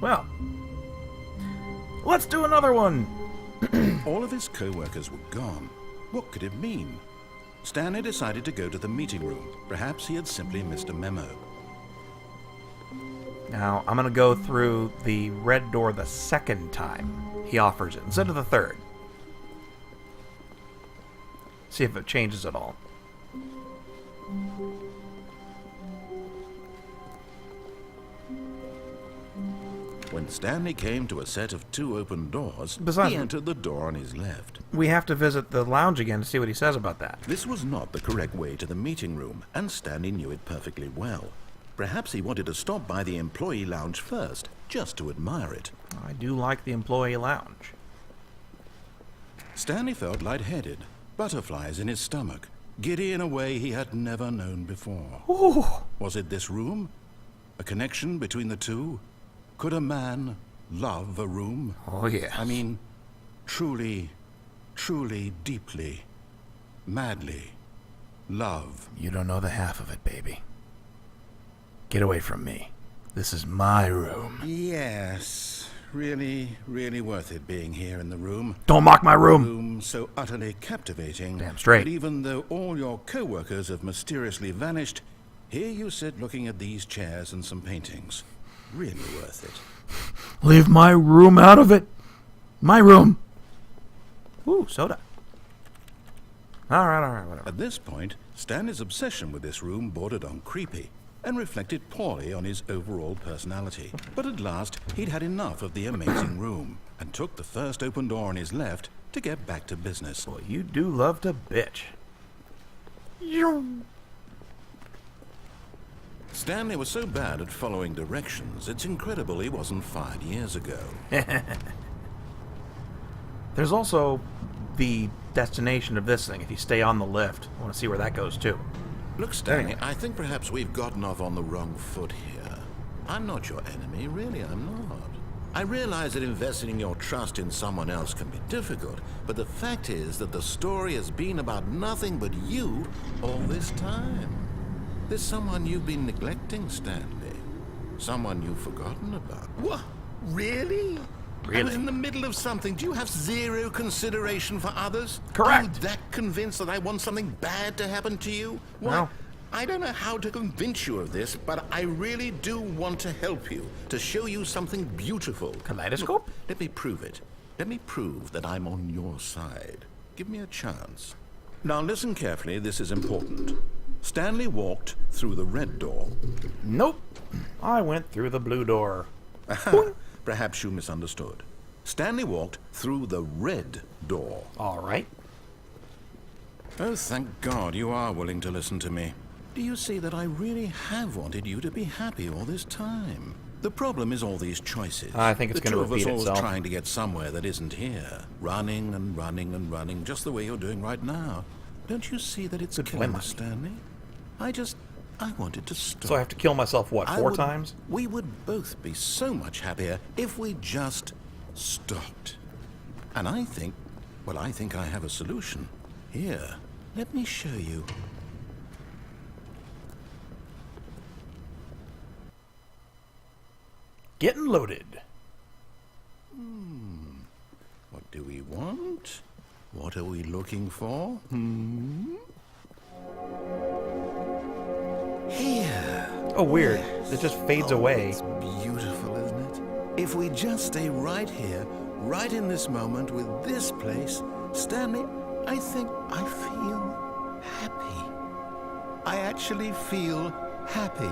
Well, let's do another one. All of his co-workers were gone. What could it mean? Stanley decided to go to the meeting room. Perhaps he had simply missed a memo. Now, I'm going to go through the red door the second time he offers it, instead of the third. See if it changes at all. When Stanley came to a set of 2 open doors, Besides, he entered the door on his left. We have to visit the lounge again to see what he says about that. This was not the correct way to the meeting room, and Stanley knew it perfectly well. Perhaps he wanted to stop by the employee lounge first, just to admire it. I do like the employee lounge. Stanley felt lightheaded, butterflies in his stomach, giddy in a way he had never known before. Ooh. Was it this room? A connection between the two? Could a man love a room? Oh, yeah. I mean, truly, deeply, madly love. You don't know the half of it, baby. Get away from me. This is my room. Yes, really worth it being here in the room. Don't mock my A room. room so utterly captivating. Damn straight. That even though all your co-workers have mysteriously vanished, here you sit looking at these chairs and some paintings. Really worth it. Leave my room out of it. My room. Ooh, soda. All right, whatever. At this point, Stanley's obsession with this room bordered on creepy and reflected poorly on his overall personality. But at last, he'd had enough of the amazing room and took the first open door on his left to get back to business. Boy, you do love to bitch. Stanley was so bad at following directions, it's incredible he wasn't fired years ago. There's also the destination of this thing. If you stay on the lift, I want to see where that goes too. Look, Stanley, I think perhaps we've gotten off on the wrong foot here. I'm not your enemy, really, I'm not. I realize that investing your trust in someone else can be difficult, but the fact is that the story has been about nothing but you all this time. There's someone you've been neglecting, Stanley. Someone you've forgotten about. What? Really? I was in the middle of something. Do you have zero consideration for others? Correct. Are you that convinced that I want something bad to happen to you? Well, No. I don't know how to convince you of this, but I really do want to help you, to show you something beautiful. Kaleidoscope? Look, let me prove it. Let me prove that I'm on your side. Give me a chance. Now listen carefully, this is important. Stanley walked through the red door. Nope. I went through the blue door. Perhaps you misunderstood. Stanley walked through the red door. All right. Oh, thank God you are willing to listen to me. Do you see that I really have wanted you to be happy all this time? The problem is all these choices. I think it's going to repeat The two of us itself. always trying to get somewhere that isn't here. Running and running and running, just the way you're doing right now. Don't you see that it's killing us, Stanley? I wanted to stop. So I have to kill myself, what, 4 times? We would both be so much happier if we just stopped. And I think I have a solution. Here, let me show you. Getting loaded. What do we want? What are we looking for? Here. Oh, weird. It just fades away. It's beautiful, isn't it? If we just stay right here, right in this moment with this place, Stanley, I think I feel happy. I actually feel happy.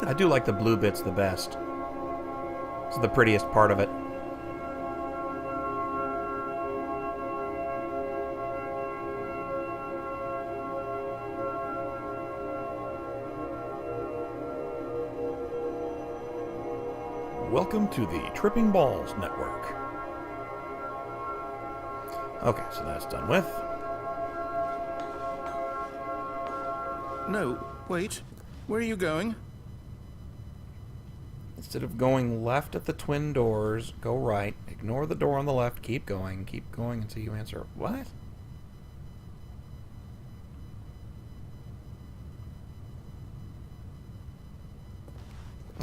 I do like the blue bits the best. It's the prettiest part of it. Welcome to the Tripping Balls Network. Okay, so that's done with. No, wait. Where are you going? Instead of going left at the twin doors, go right. Ignore the door on the left. Keep going until you answer. What?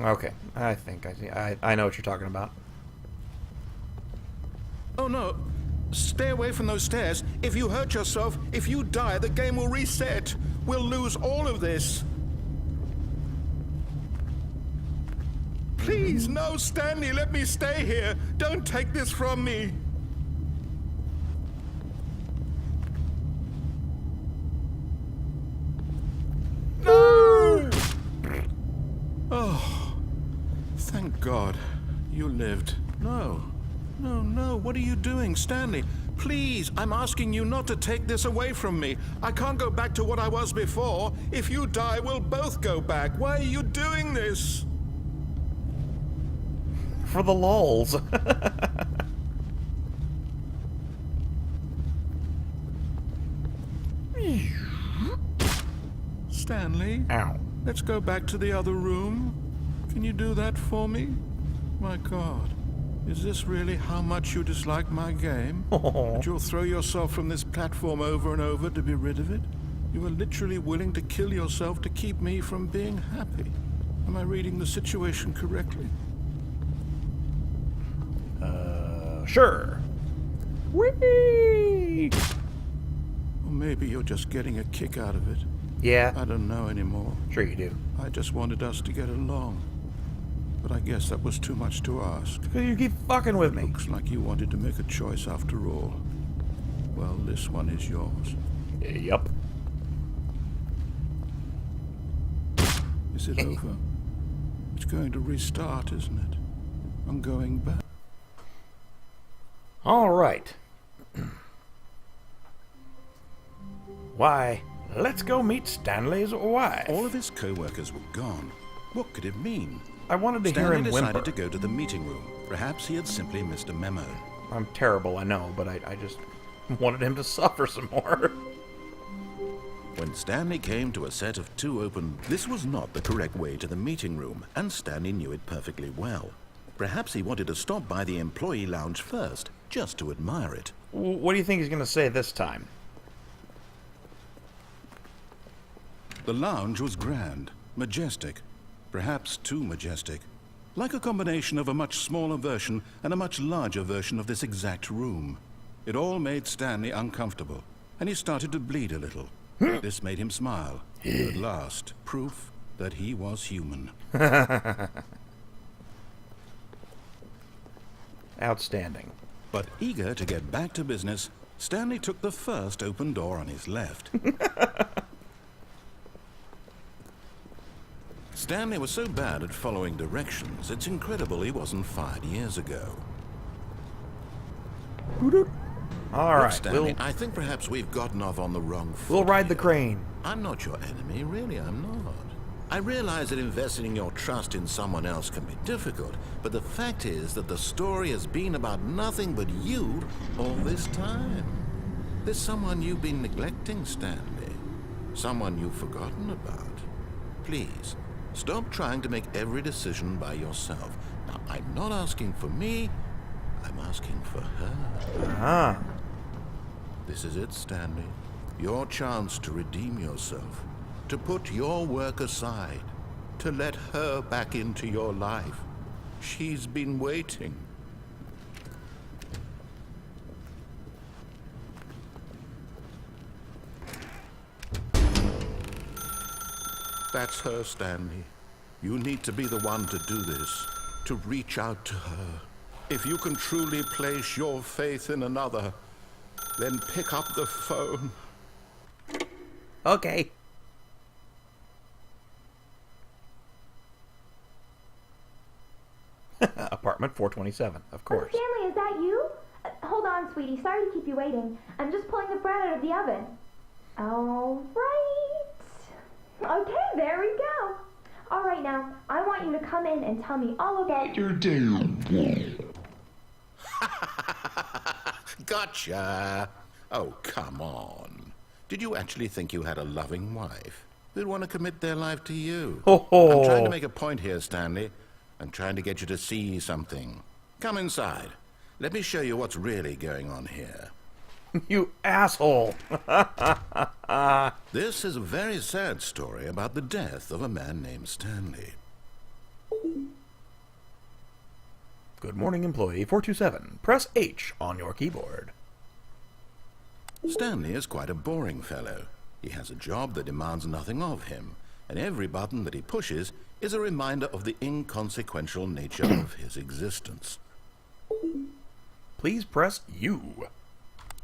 Okay, I think I see. I know what you're talking about. Oh no. Stay away from those stairs. If you hurt yourself, if you die, the game will reset. We'll lose all of this. Please, no, Stanley, let me stay here. Don't take this from me. No! Oh, thank God. You lived. No. No, no, what are you doing, Stanley? Please, I'm asking you not to take this away from me. I can't go back to what I was before. If you die, we'll both go back. Why are you doing this? For the lulz. Stanley? Ow. Let's go back to the other room. Can you do that for me? My God. Is this really how much you dislike my game? That you'll throw yourself from this platform over and over to be rid of it? You are literally willing to kill yourself to keep me from being happy. Am I reading the situation correctly? Sure. Whee! Or maybe you're just getting a kick out of it. Yeah. I don't know anymore. Sure you do. I just wanted us to get along. But I guess that was too much to ask. Because you keep fucking with me. Looks like you wanted to make a choice after all. Well, this one is yours. Yup. Is it over? It's going to restart, isn't it? I'm going back. All right. Why, let's go meet Stanley's wife. All of his co-workers were gone. What could it mean? I wanted to hear Stanley him decided whimper. to go to the meeting room. Perhaps he had simply missed a memo. I'm terrible, I know, but I just wanted him to suffer some more. When Stanley came to a set of two open... This was not the correct way to the meeting room, and Stanley knew it perfectly well. Perhaps he wanted to stop by the employee lounge first, just to admire it. What do you think he's going to say this time? The lounge was grand, majestic, perhaps too majestic. Like a combination of a much smaller version and a much larger version of this exact room. It all made Stanley uncomfortable, and he started to bleed a little. This made him smile. At last, proof that he was human. Outstanding. But eager to get back to business, Stanley took the first open door on his left. Stanley was so bad at following directions, it's incredible he wasn't fired years ago. All Look, right, Stanley, I think perhaps we've gotten off on the wrong foot. we'll ride the here. crane. I'm not your enemy, really, I'm not. I realize that investing your trust in someone else can be difficult, but the fact is that the story has been about nothing but you all this time. There's someone you've been neglecting, Stanley. Someone you've forgotten about. Please, stop trying to make every decision by yourself. Now, I'm not asking for me, I'm asking for her. Ah. This is it, Stanley. Your chance to redeem yourself. To put your work aside. To let her back into your life. She's been waiting. That's her, Stanley. You need to be the one to do this. To reach out to her. If you can truly place your faith in another, then pick up the phone. Okay. Apartment 427, of course. Stanley, is that you? Hold on, sweetie. Sorry to keep you waiting. I'm just pulling the bread out of the oven. All right. Okay, there we go. All right, now, I want you to come in and tell me all about your day. Gotcha! Oh, come on. Did you actually think you had a loving wife who'd want to commit their life to you? I'm trying to make a point here, Stanley. I'm trying to get you to see something. Come inside. Let me show you what's really going on here. You asshole. This is a very sad story about the death of a man named Stanley. Good morning, employee 427. Press H on your keyboard. Stanley is quite a boring fellow. He has a job that demands nothing of him, and every button that he pushes is a reminder of the inconsequential nature of his existence. Please press U.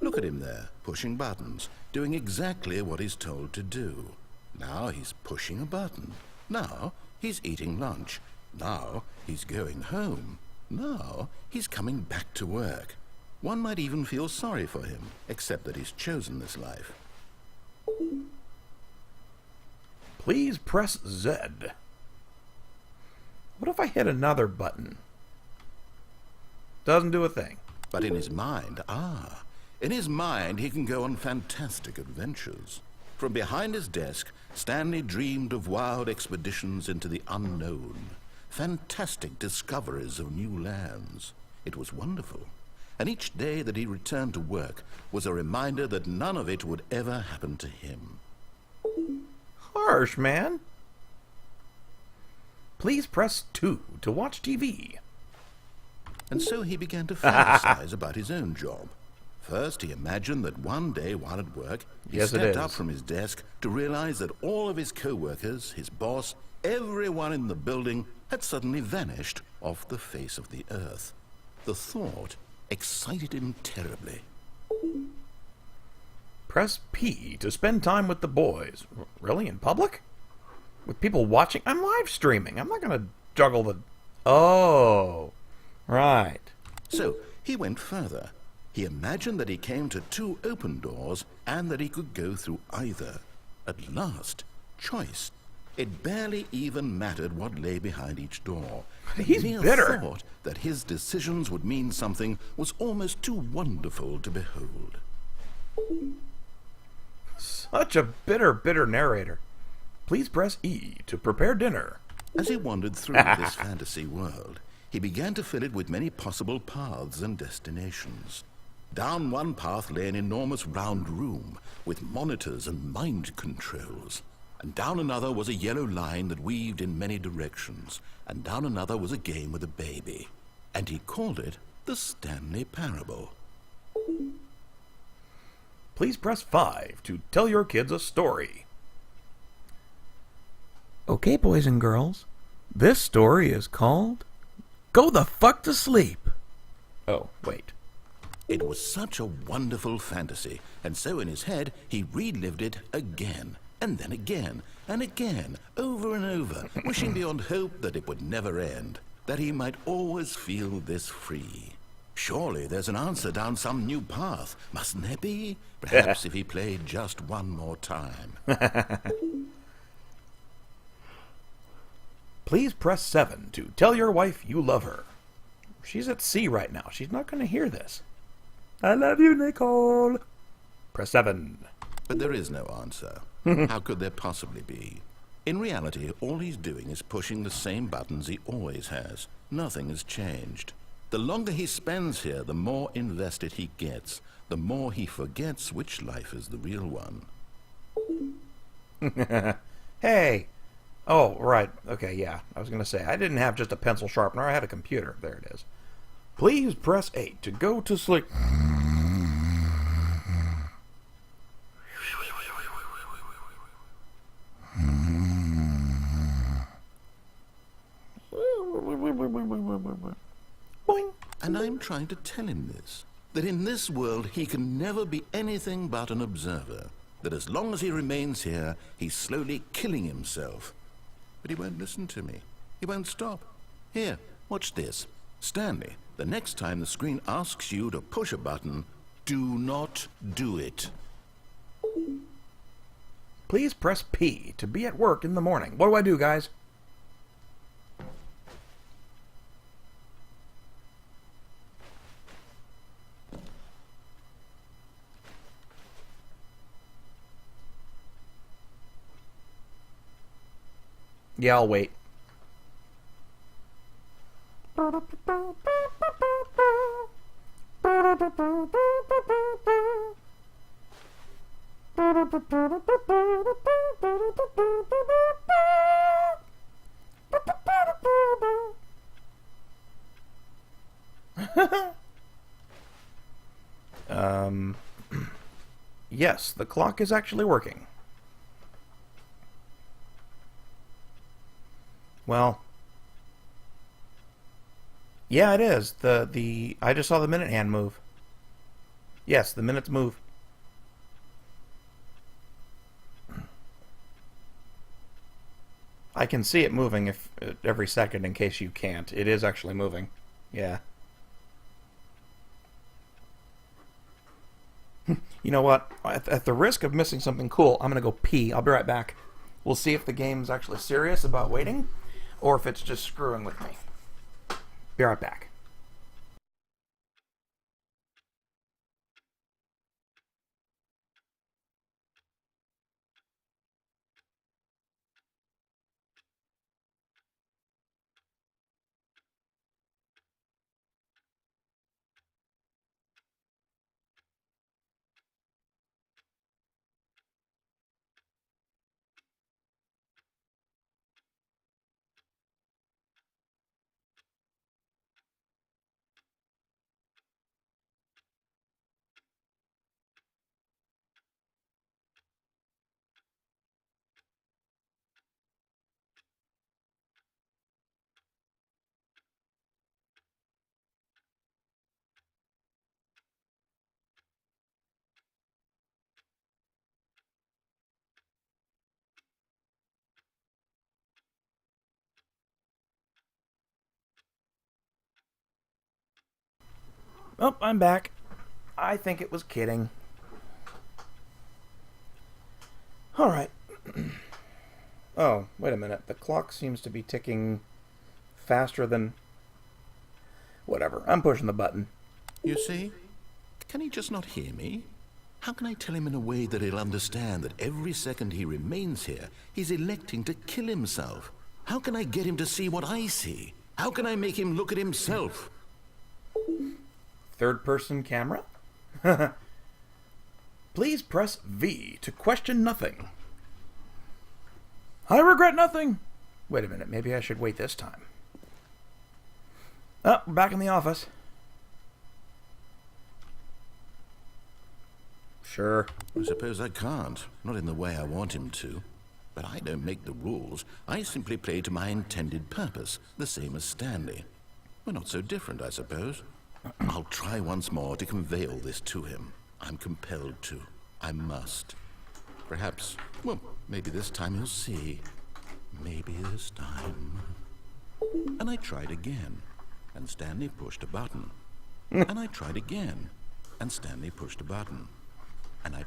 Look at him there, pushing buttons, doing exactly what he's told to do. Now he's pushing a button. Now he's eating lunch. Now he's going home. Now he's coming back to work. One might even feel sorry for him, except that he's chosen this life. Please press Z. What if I hit another button? Doesn't do a thing. But in his mind, in his mind he can go on fantastic adventures. From behind his desk, Stanley dreamed of wild expeditions into the unknown, fantastic discoveries of new lands. It was wonderful, and each day that he returned to work was a reminder that none of it would ever happen to him. Harsh, man. Please press 2 to watch TV. And so he began to fantasize about his own job. First, he imagined that one day while at work, he stepped up from his desk to realize that all of his co-workers, his boss, everyone in the building had suddenly vanished off the face of the earth. The thought excited him terribly. Press P to spend time with the boys. Really? In public? With people watching? I'm live streaming. I'm not going to juggle the... Oh, right. So he went further. He imagined that he came to 2 open doors and that he could go through either. At last, choice. It barely even mattered what lay behind each door. He's The mere bitter. thought that his decisions would mean something was almost too wonderful to behold. Such a bitter narrator. Please press E to prepare dinner. As he wandered through this fantasy world, he began to fill it with many possible paths and destinations. Down one path lay an enormous round room with monitors and mind controls. And down another was a yellow line that weaved in many directions. And down another was a game with a baby. And he called it the Stanley Parable. Please press 5 to tell your kids a story. Okay, boys and girls. This story is called Go the Fuck to Sleep. Oh, wait. It was such a wonderful fantasy, and so in his head he relived it again, and then again, and again, over and over, wishing beyond hope that it would never end, that he might always feel this free. Surely there's an answer down some new path, mustn't there be? Perhaps if he played just one more time. Please press 7 to tell your wife you love her. She's at sea right now. She's not going to hear this. I love you, Nicole. Press 7. But there is no answer. How could there possibly be? In reality, all he's doing is pushing the same buttons he always has. Nothing has changed. The longer he spends here, the more invested he gets, the more he forgets which life is the real one. Hey. Oh, right. Okay, yeah. I was going to say, I didn't have just a pencil sharpener. I had a computer. There it is. Please press 8 to go to sleep. Boing. And I'm trying to tell him this, that in this world he can never be anything but an observer, that as long as he remains here, he's slowly killing himself. But he won't listen to me. He won't stop. Here, watch this. Stanley, the next time the screen asks you to push a button, do not do it. Please press P to be at work in the morning. What do I do, guys? Yeah, I'll wait. Yes, the clock is actually working. Well, yeah, it is. I just saw the minute hand move. Yes, the minutes move. I can see it moving if every second in case you can't. It is actually moving. Yeah. You know what? At the risk of missing something cool, I'm going to go pee. I'll be right back. We'll see if the game's actually serious about waiting or if it's just screwing with me. Be right back. Oh, I'm back. I think it was kidding. Alright. Oh, wait a minute. The clock seems to be ticking faster than... Whatever. I'm pushing the button. You see? Can he just not hear me? How can I tell him in a way that he'll understand that every second he remains here, he's electing to kill himself? How can I get him to see what I see? How can I make him look at himself? Third-person camera? Please press V to question nothing. I regret nothing. Wait a minute, maybe I should wait this time. Oh, we're back in the office. Sure. I suppose I can't. Not in the way I want him to. But I don't make the rules. I simply play to my intended purpose, the same as Stanley. We're not so different, I suppose. I'll try once more to convey all this to him. I'm compelled to. I must. Perhaps, well, maybe this time he'll see. Maybe this time. And I tried again, and Stanley pushed a button. And I tried again, and Stanley pushed a button. And I